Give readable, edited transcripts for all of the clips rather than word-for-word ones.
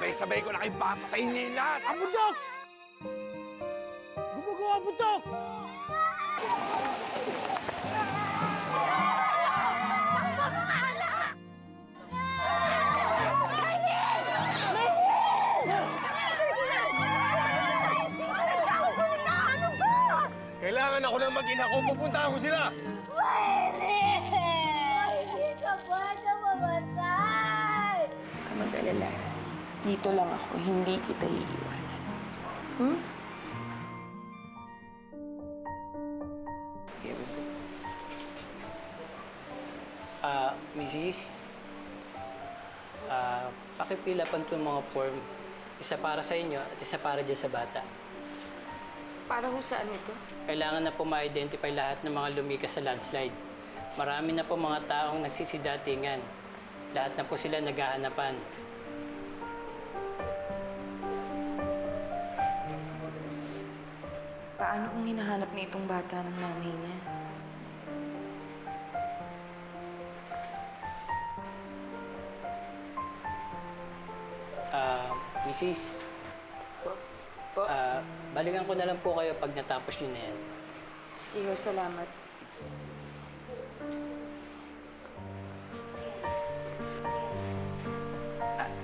Sabay-sabay ko na kayo papatayin niya yung lahat. Ang bundok! Gumagawa ang bundok! Kailangan ako ng mag-ina ko. Pupuntahan ko sila. Hindi ka pwede mamatay! Huwag ka mag-alala. Dito lang ako, hindi kita iiwanan. Hmm? Mrs. Pakipila pa itong mga form. Isa para sa inyo at isa para dyan sa bata. Para ho saan ito? Kailangan na po ma-identify lahat ng mga lumikas sa landslide. Marami na po mga taong nagsisidatingan. Lahat na po sila naghahanapan. Paano kung hinahanap na itong bata ng nanay niya? Mrs. Balikan ko na lang po kayo pag natapos nyo na yan. Sige ho, salamat.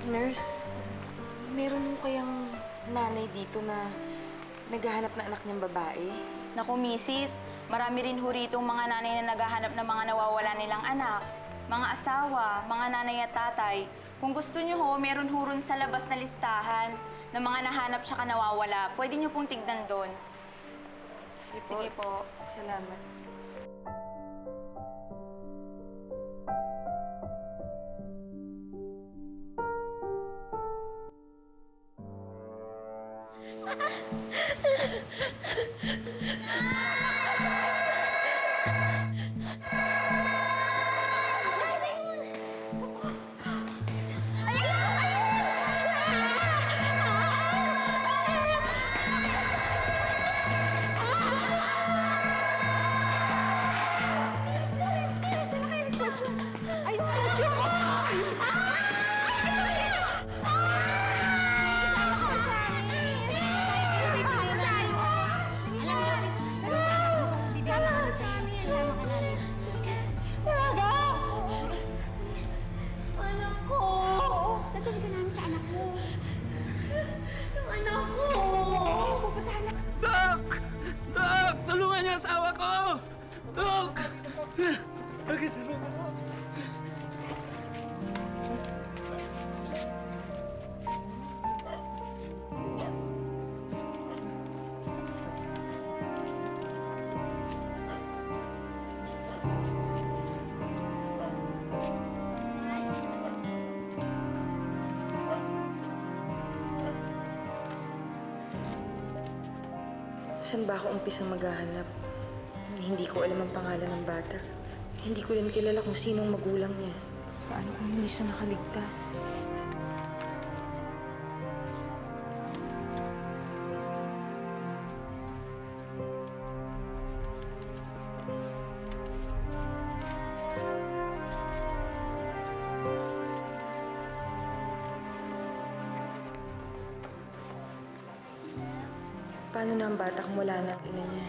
Nurse, meron ho kayang nanay dito na naghahanap na anak niyang babae? Naku, misis, marami rin ho ritong mga nanay na naghahanap ng mga nawawala nilang anak, mga asawa, mga nanay at tatay. Kung gusto niyo ho, meron ho ron sa labas na listahan ng mga nahanap tsaka nawawala. Pwede niyo pong tignan doon. Sige po. Salamat. Dok! Dok! Tulungan niyo ang asawa ko! Dok! Bakit tulungan mo? Saan ba ako umpisang maghahanap? Hindi ko alam ang pangalan ng bata. Hindi ko din kilala kung sinong magulang niya. Paano kung hindi siya nakaligtas? Paano na ang bata kung wala na ang ina niya?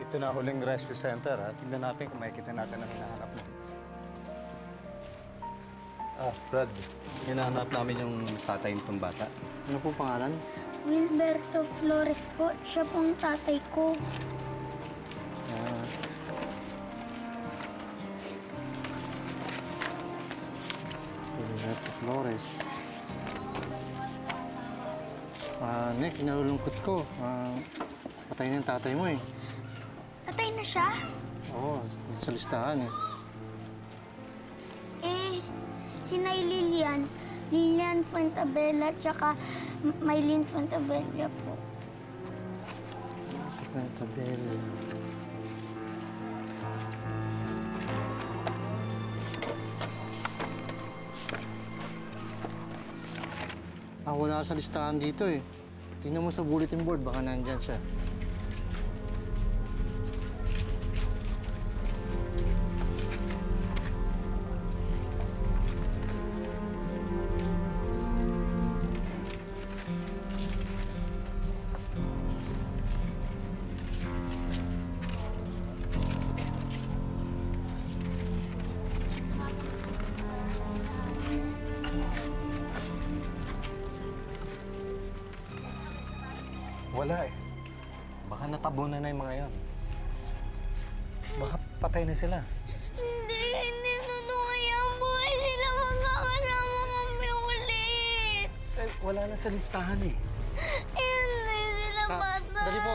Ito na huling rescue center, ha? Tignan natin kung makikita natin ang hinahanap mo. Brad, hinahanap namin yung tatay nitong bata. Ano pong pangalan? Wilberto Flores po. Siya pong tatay ko. Roberto Flores. Nick, nalulungkot ko. Patay na yung tatay mo eh. Patay na siya? Oo, dito sa listahan eh. Si Nay Lilian. Lilian Fuentabella, tsaka Maylin Fuentabella po. Fuentabella. Wala sa listahan dito eh. Tingnan mo sa bulletin board, baka nandyan siya. Wala eh. Baka natabunan na yung mga yan. Baka patay na sila. Hindi totoo yan. Buhay sila magkakasama kami ulit. Eh, wala na sa listahan eh. Hindi sila patay. Dali po.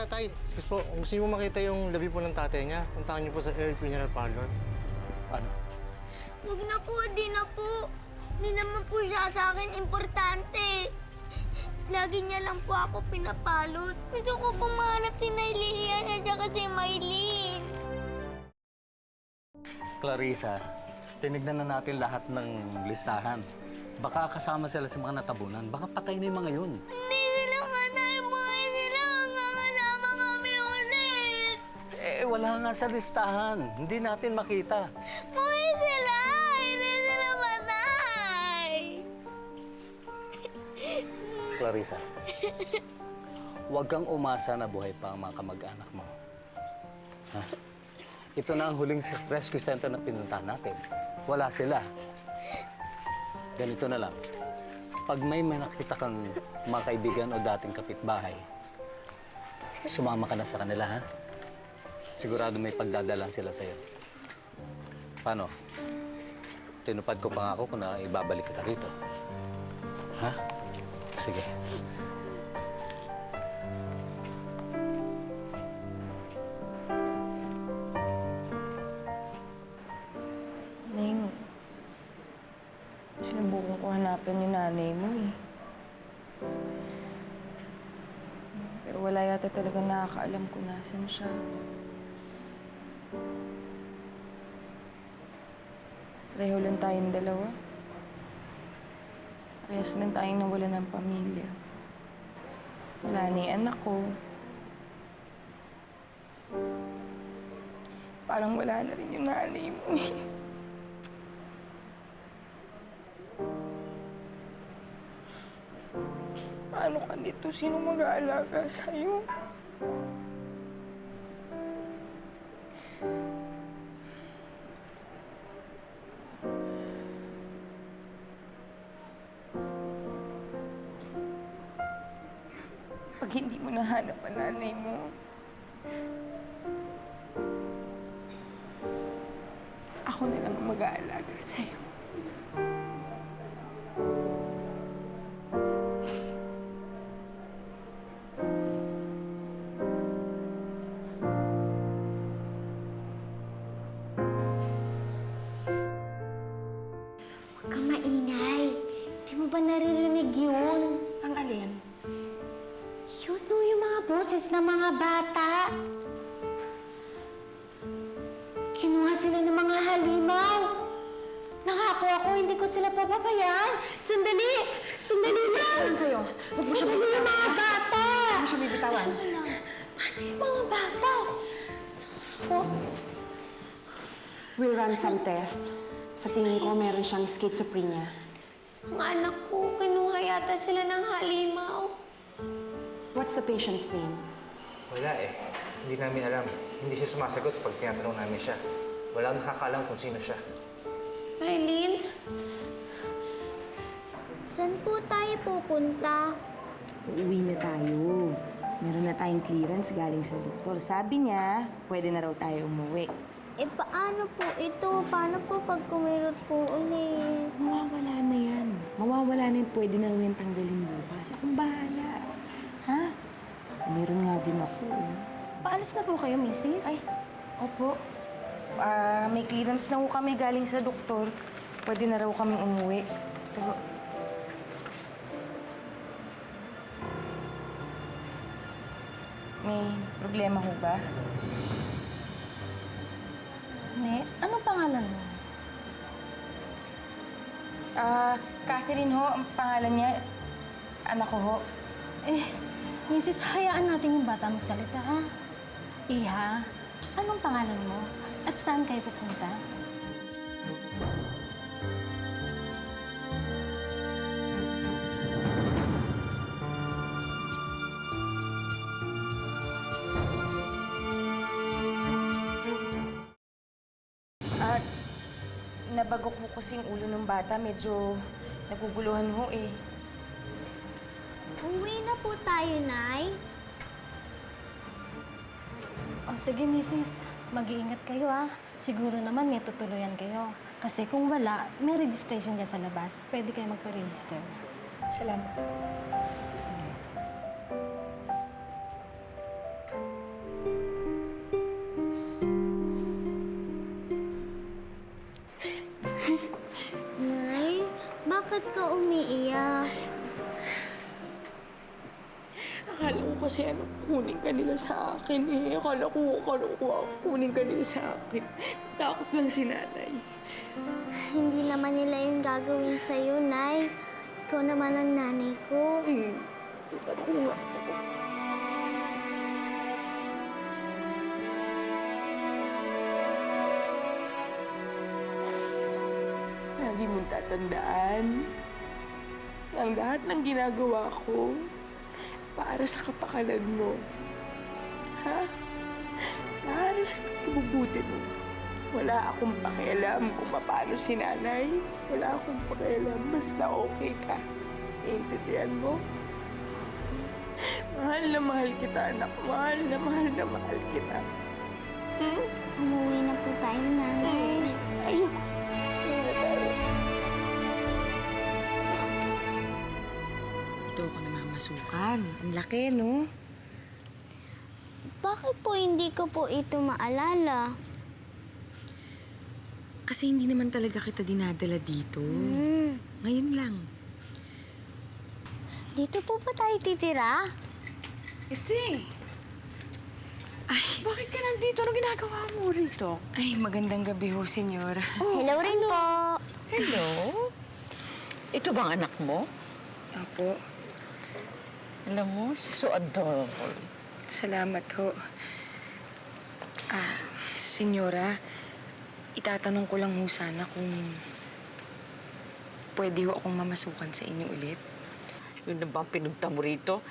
Tay, excuse po. Kung gusto niyo mo makita yung labi po ng tatay niya, puntahan niyo po sa Air Funeral Parlor. Ano? Huwag na po, di na po. Hindi naman po siya sa akin importante. Lagi niya lang po ako pinapalot. Gusto ko pumanap si Nailian at saka si Maylene. Clarissa, tinignan na natin lahat ng listahan. Baka kasama sila sa mga natabunan. Baka patay na yung mga yun. Hindi sila patay. Buhay sila magkakasama kami ulit. Eh, wala nga sa listahan. Hindi natin makita. Buhay sila. Hindi sila patay. Clarissa, huwag kang umasa na buhay pa ang mga kamag-anak mo. Ha? Ito na ang huling rescue center na pinuntahan natin. Wala sila. Ganito na lang. Pag may nakita kang mga kaibigan o dating kapitbahay, sumama ka na sa kanila, ha? Sigurado may pagdadalan sila sa'yo. Paano? Tinupad ko pa nga ako kung na ibabalik kita rito. Ha? Sige. Ning, sinubukan ko hanapin yung nanay mo eh. Pero wala yata talaga nakakaalam kung nasan siya. Pareho lang tayong dalawa. Parehas lang tayong nawala ng pamilya. Wala na yung anak ko. Parang wala na rin yung nanay mo eh. Paano ka dito? Sino mag-aalaga sa'yo? Pag hindi mo nahanap ang nanay mo, ako na lang ang mag-aalaga sa'yo. Huwag kang maingay. Di mo ba naririnig yun? Ang alin? Yun o, yung mga boses ng mga bata. Kinuha sila ng mga halimaw. Nangako ako, hindi ko sila papabayaan. Sandali! Sandali lang! Kayo, Sandali yung mga bata! Ano siya bibitawan? Paano yung mga bata? We'll run some tests. Sa tingin ko, meron siyang schizophrenia. Ang anak ko, kinuha yata sila ng halimaw. What's the patient's name? Wala eh. Hindi namin alam. Hindi siya sumasagot pag tinatanong namin siya. Wala nakakaalam kung sino siya. Maylene? Saan po tayo pupunta? Uuwi na tayo. Meron na tayong clearance galing sa doktor. Sabi niya, pwede na raw tayo umuwi. Eh, paano po ito? Paano po pag kumirot po ulit? Mawawala na yan. Mawawala na yan. Pwede na raw yan tanggalin bukas. Akong bahala. Ha? Meron nga din ako. Paalis na po kayo, Mrs. Ay, opo. May clearance na ho kami galing sa doktor. Pwede na raw kami umuwi. Ito. May problema ho ba? Ne, anong pangalan mo? Catherine ho, ang pangalan niya. Anak ko ho. Mrs., hayaan natin yung bata magsalita, ha? Iha, anong pangalan mo? At saan kayo pupunta? At nabagok mo kasi yung ulo ng bata. Medyo naguguluhan ho eh. Uwi na po tayo, Nay. O sige, Mrs., mag-iingat kayo, ha? Siguro naman may tutuluyan kayo. Kasi kung wala, may registration dyan sa labas. Pwede kayo magpa-register. Salamat. Nay, bakit ka umiiyak? Akala ko kasi kunin ka nila sa akin eh. Akala ko kunin ka nila sa akin. Takot lang si nanay. Hindi naman nila yung gagawin sa'yo, Nay. Ikaw naman ang nanay ko. Ako nga. Lagi mong tatandaan ang lahat ng ginagawa ko para sa kapakanan mo. Ha? Para sa kabubuti mo. Wala akong pakialam kung paano si nanay. Wala akong pakialam. Basta okay ka. Iintindihan mo? Mahal na mahal kita, anak. Mahal na mahal kita. Umuwi na po tayo, Nanay. Ayun. Ayun tayo. Ito ako namamasukan. Ang laki, no? Bakit po hindi ko po ito maalala? Kasi hindi naman talaga kita dinadala dito. Ngayon lang. Dito po ba tayo titira? Ising! Ay, bakit ka nandito? Ano ginagawa mo rito? Ay, magandang gabi ho, senyora. Hello rin po. Hello? Ito bang anak mo? Apo, Alam mo, she's so adorable. salamat ho. Senyora, itatanong ko lang ho sana kung pwede ho akong mamasukan sa inyo ulit. Yun na bang pinunta mo rito?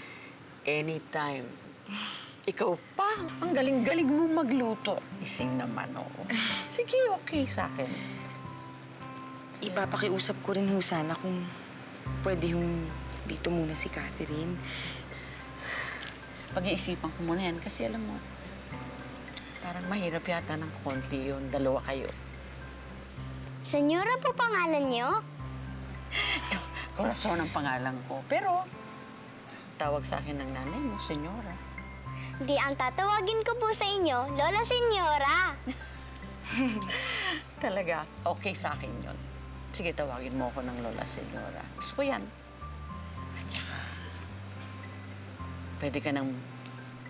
Anytime. Ikaw pa, ang galing-galing mo magluto. Ising naman, oo. Sige, okay sa akin. Ipapakiusap ko rin ho sana kung pwede hong dito muna si Catherine. Pag-iisipan ko muna yan kasi alam mo, parang mahirap yata ng konti yun. Dalawa kayo. Senyora po pangalan niyo? Corazon ang pangalan ko. Pero, tawag sa akin ng nanay mo, senyora. Di ang tatawagin ko po sa inyo, Lola Senyora. Talaga, okay sa akin yun. Sige, tawagin mo ako ng Lola Senyora. Gusto ko yan. At saka, pwede ka nang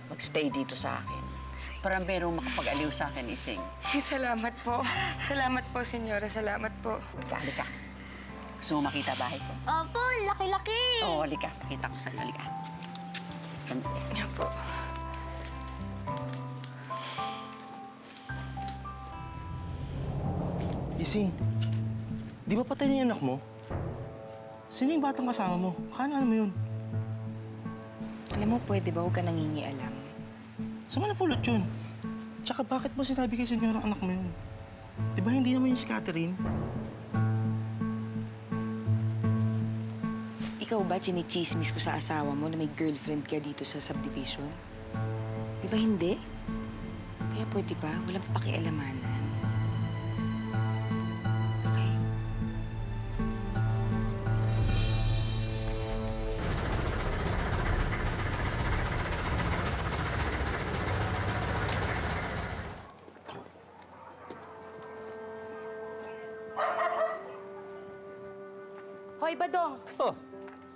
magstay dito sa akin. Para merong makapag-aliw sa akin, Ising. Salamat po. Salamat po, senyora. Salamat po. Halika. Gusto mo makita bahay ko? Opo, laki-laki. Oo, halika. Pakita ko sa'yo. Halika. Sandali. Yan po. Ising, di ba patay na yung anak mo? Sino yung batang kasama mo? Ano mo yun? Alam mo, pwede ba huwag ka nangingialam? Saan ka napulot yun? Tsaka bakit mo sinabi kay senyorang anak mo yun? Di ba hindi naman yung si Catherine? Ikaw ba chinichismis ko sa asawa mo na may girlfriend ka dito sa subdivision? Di ba hindi? Kaya pwede ba? Walang pakialamanan. Okay? Hoy, Badong! Oh,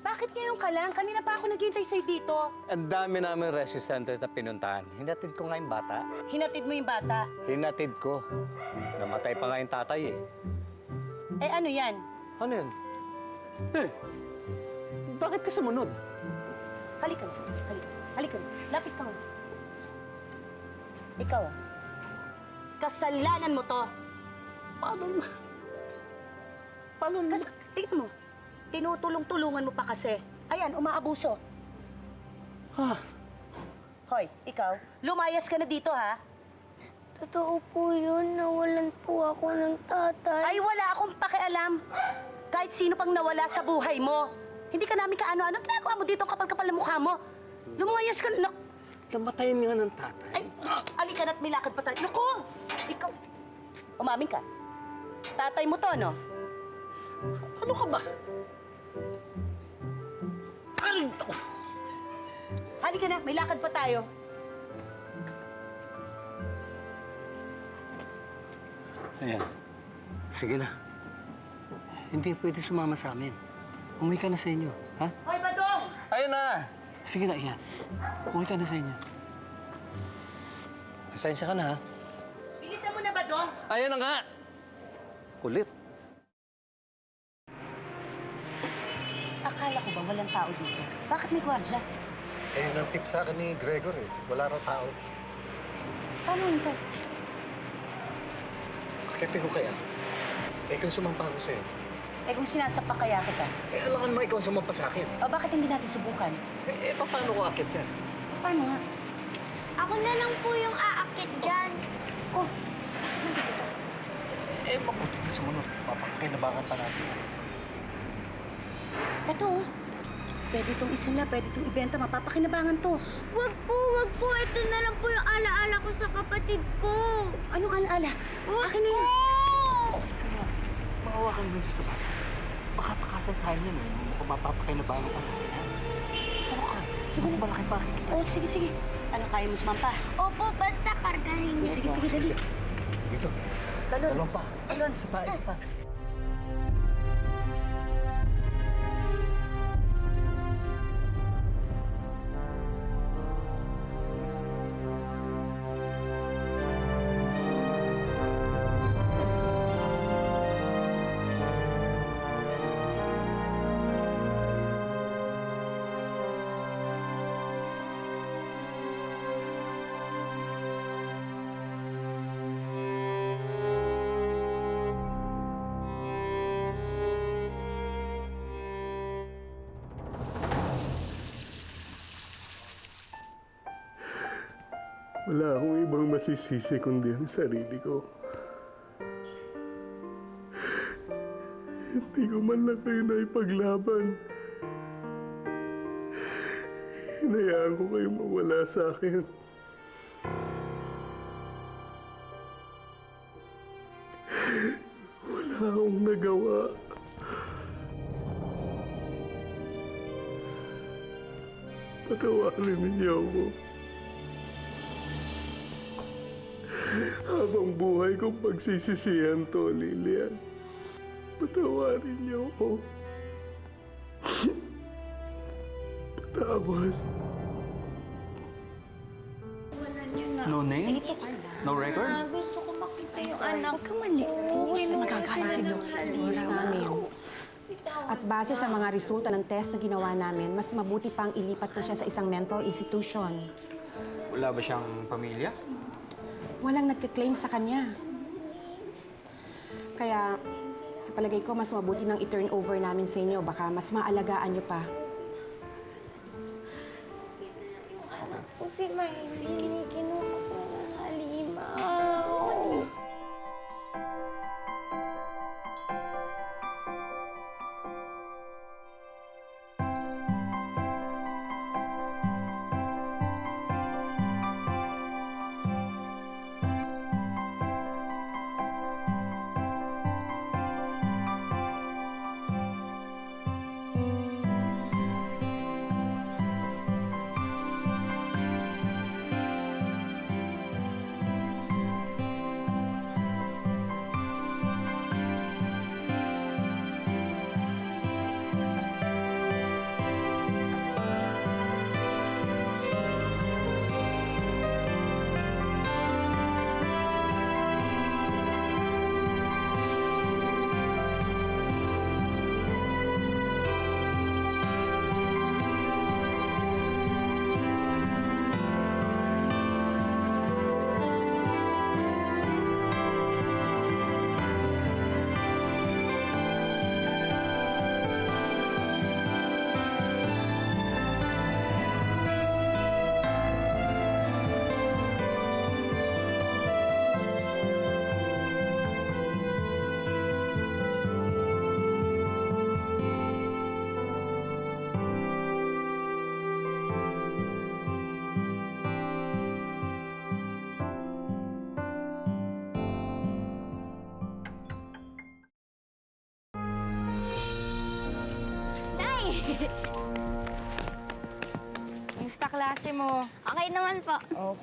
Bakit ngayon ka lang? Kanina pa ako naghihintay sa'yo dito. ang dami namin rescue centers na pinuntahan. Hinatid ko nga yung bata. Hinatid mo yung bata. Hinatid ko. Namatay pa nga yung tatay eh. Eh ano yan? Ano yun? Eh, bakit ka sumunod? Halika na. Halika. Halika na. Lapit ka nga. Ikaw ah. Kasalanan mo to. Paano? Tingnan mo. Tinutulong-tulungan mo pa kasi. Ayan, umaabuso. Ha? Hoy, ikaw, lumayas ka na dito, ha? Totoo po yun. Nawalan po ako ng tatay. Ay, wala akong pakialam. Kahit sino pang nawala sa buhay mo. Hindi ka namin kaano-ano. Ginagawa mo dito ang kapal-kapal na mukha mo. Lumayas ka na. Namatayan nga ng tatay. Ay, alika na't may lakad pa tayo. Naku! Ikaw, umamin ka. Tatay mo to, no? Ano ka ba? Aray! Halika na, may lakad pa tayo. Ayan. Sige na. Hindi pwede sumama sa amin. Umuwi ka na sa inyo, ha? Hoy, Badong! Ayun na! Sige na, iyan. Umuwi ka na sa inyo. Pasensya ka na, ha? Bilisan mo na, Badong! Ayun na nga! Kulit. Akala ko ba walang tao dito? Bakit may gwardya? Eh, nang tip sa akin ni Gregor eh. Wala raw tao. Paano yun to? Akitin ko kaya. Eh, kung sumampa ako sa'yo. Eh kung sinasapak kaya kita, Eh, alam ka naman ikaw ang sumampa sa akin. o bakit hindi natin subukan? Paano ko akit yan? Paano nga? Ako na lang po yung aakit dyan. Oh, nandito ka. Eh, mabuti ka sumunod. Papakinabangan pa natin. Eto, oh. Pwede itong isala, pwede itong ibenta, mapapakinabangan to. Wag po, wag po. Ito na lang po yung alaala ko sa kapatid ko. Anong alaala? Wag Akin na yan. Kaya, mahawakan mo sa bata. Baka takasan tayo niyan eh. Kung mapapakinabangan pa natin. Hawakan. Sige. Mas malaki pa kita. Oh, sige, sige. Ano, kaya mo sumampa? Opo, basta kargahin Oh, niyo. sige, sige, dali. Dito. Talon. Talon pa. Talon. Isa pa, isa pa. Wala akong ibang masisisi kundi ang sarili ko. Hindi ko man lang kayo naipaglaban. Hinayaan ko kayong mawala sa akin. Wala akong nagawa. Patawarin niyo ako. Habang buhay kong pagsisisihan to, Lilian. Patawarin niyo ako. Patawad. No name? No record? Gusto ko makita yung anak ko. Magkakain namin. At base sa mga resulta ng test na ginawa namin, mas mabuti pang ilipat na siya sa isang mental institution. Wala ba siyang pamilya? Walang nagka-claim sa kanya. Kaya, sa palagay ko, mas mabuti nang i-turn over namin sa inyo. Baka mas maalagaan niyo pa. Anak ko si Miley. Kinuha ko sa halimaw. Kamusta klase mo? Okay naman po. Oh,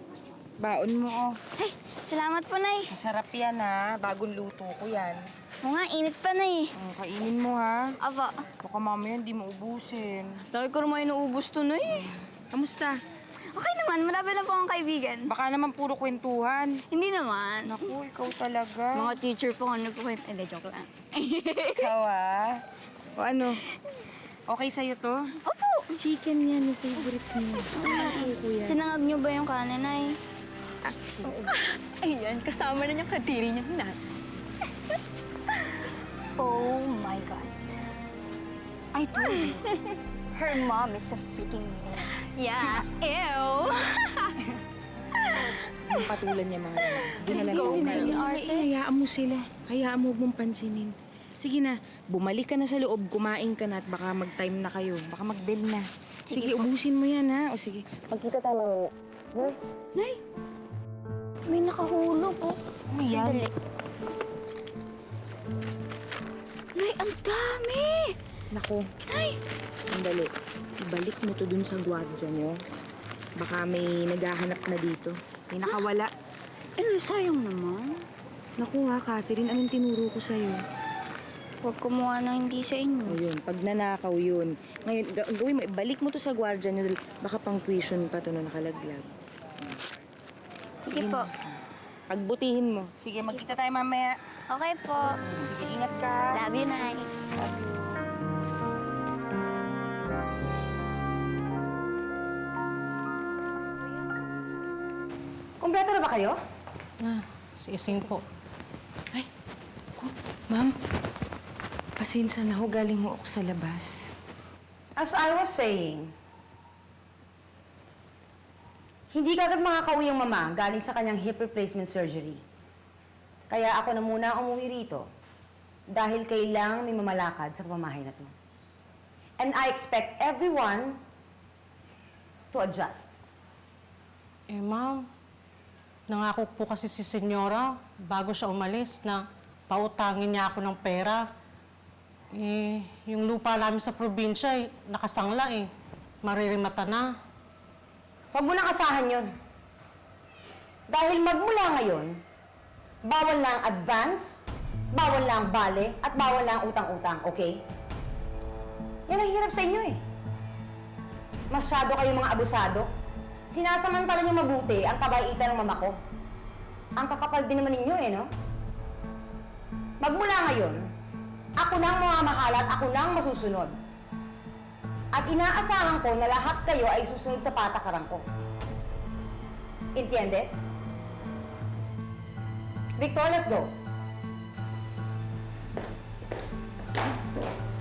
baon mo, oh. Ay, salamat po, Nay. Masarap yan, ha? Bagong luto ko yan. Oo nga, init pa, Nay. Kainin mo, ha? Apo. Baka mamaya hindi mo ubusin. Laki ko naman inuubos to, Nay. Kamusta? Okay naman, marami na po akong kaibigan. Baka naman puro kwentuhan. Hindi naman. Naku, ikaw talaga. Mga teacher po ako nagkukwento. Hindi, joke lang. Ikaw, ha? O ano? Okay sa'yo to? Opo. Chicken yan, yung favorite mo. Sinangag niyo ba yung kanin, Nay? Ayan, kasama na niyang kadiri niya na. Oh my God. I told you. Her mom is a freaking man. Yeah. Ew! Yung patulan niya mga yan. Let's go, Ate. Hayaan mo sila. Hayaan mo, huwag mong pansinin. Sige na, bumalik ka na sa loob, kumain ka na at baka mag-time na kayo. Baka mag-bell na. Sige, ubusin mo yan, ha? O sige, magkita tayo mamaya. Nay, may nakahulog, oh. Ano yan? Sandali. Nay, ang dami! Naku. Nay! Sandali. Ibalik mo to dun sa gwardiya nyo. Baka may naghahanap na dito. May nakawala. Sayang naman. Naku ha, Catherine, anong tinuro ko sa'yo? Huwag kumuha ng hindi sa inyo. O yun, pag nanakaw yun. Ngayon, gawin mo, ibalik mo to sa gwardiya nyo. Baka pang tuition pa to na nakalaglag. Sige po. Pagbutihin mo. Sige, magkita tayo mamaya. Okay po. Sige, ingat ka. Love you, Nay. Love you. Kumpleto na ba kayo? Si Ising po. Ma'am, pasensya na ho. Galing ho ako sa labas. As I was saying, hindi kagad makakauwi ang mama galing sa kanyang hip replacement surgery. Kaya ako na muna umuwi rito dahil kailangan may mamalakad sa pamamahay na to. And I expect everyone to adjust. Ma'am, nangako po kasi si Senyora bago siya umalis na pautangin niya ako ng pera. Yung lupa namin sa probinsya, nakasangla Maririmata na. Huwag mo nang asahan yun. Dahil magmula ngayon, bawal na ang advance, bawal na ang bale, at bawal na ang utang-utang, okay? Yan ang hirap sa inyo Masyado kayo mga abusado. Sinasamantala niyo mabuti ang kabaitan ng mama ko. Ang kakapal din naman ninyo no? Magmula ngayon, ako na ang mamamahala at ako na ang masusunod. At inaasahan ko na lahat kayo ay susunod sa patakaran ko. Entiendes? Victor, let's go.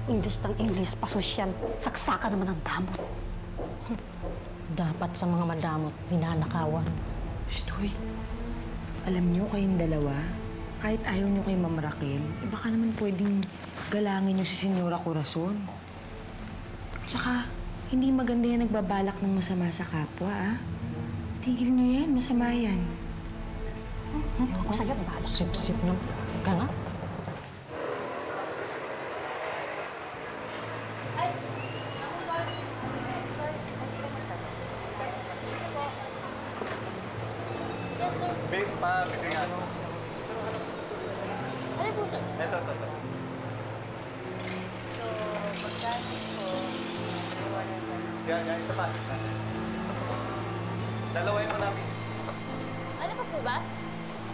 English ng English, pasosyal. Saksakan naman ang damot. Dapat sa mga madamot, ninanakawan. Shtoy, alam niyo kayong dalawa, kahit ayaw niyo kay Ma'am Raquel, baka naman pwedeng galangin niyo si Senyora Corazon. Tsaka, hindi maganda yan nagbabalak ng masama sa kapwa, Tigil niyo yan, masama yan. Ako sa'yo, bahala. Sip-sip na. Ka nga. Miss, pa, bibigyan. Ano po, sir? Ito. So, pagkain ko, Yan, isa pa. Dalawain mo na, miss. ano pa po ba?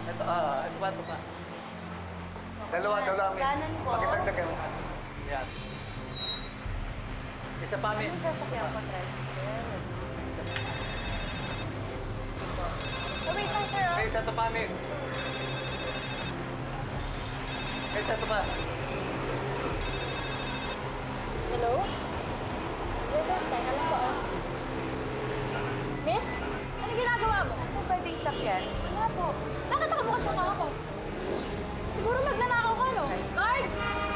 Ito pa. Dalawa, miss. Kanan po. Pakitagdagan mo. Yan. Isa pa, miss. Sasakyan ko, tricycle. Oh, wait lang, sir. Miss, ito pa, miss. Miss, ito pa. Hello? Yes, sir. Teka lang po, Miss? Ano ginagawa mo? Ano pwedeng sakyan? Wala po. Nakita mo kasi ako. Siguro magnanakaw ka, no? Guard!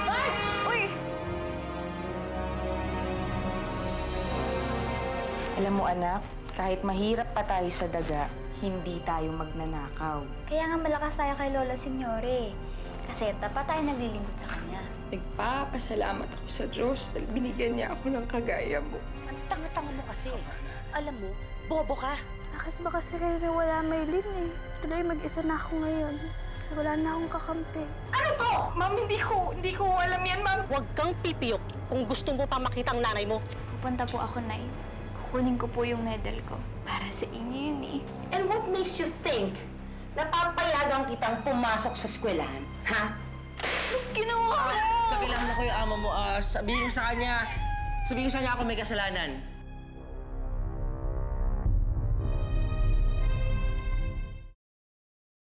Guard! Uy! Alam mo, anak, kahit mahirap pa tayo sa daga, hindi tayo magnanakaw. Kaya nga malakas tayo kay Lola Signore. Kasi tapat tayo naglilingkod sa kanya. Nagpapasalamat ako sa Diyos dahil binigyan niya ako ng kagaya mo. Ang tanga-tanga mo kasi. Alam mo, bobo ka. Bakit ba kasi kayo nawala, Maylin eh? Tuloy mag-isa na ako ngayon. Wala na akong kakampi. Ano to? Ma'am, hindi ko alam yan, ma'am. Huwag kang pipiyok kung gusto mo pa makita ang nanay mo. Pupunta po ako, Nay. Kukunin ko po yung medal ko. Para sa inyo yun eh. And what makes you think na papayagan kitang pumasok sa eskwelahan? Ha? Sa kailangan ko yung amo mo, sabihin mo sa kanya ako may kasalanan.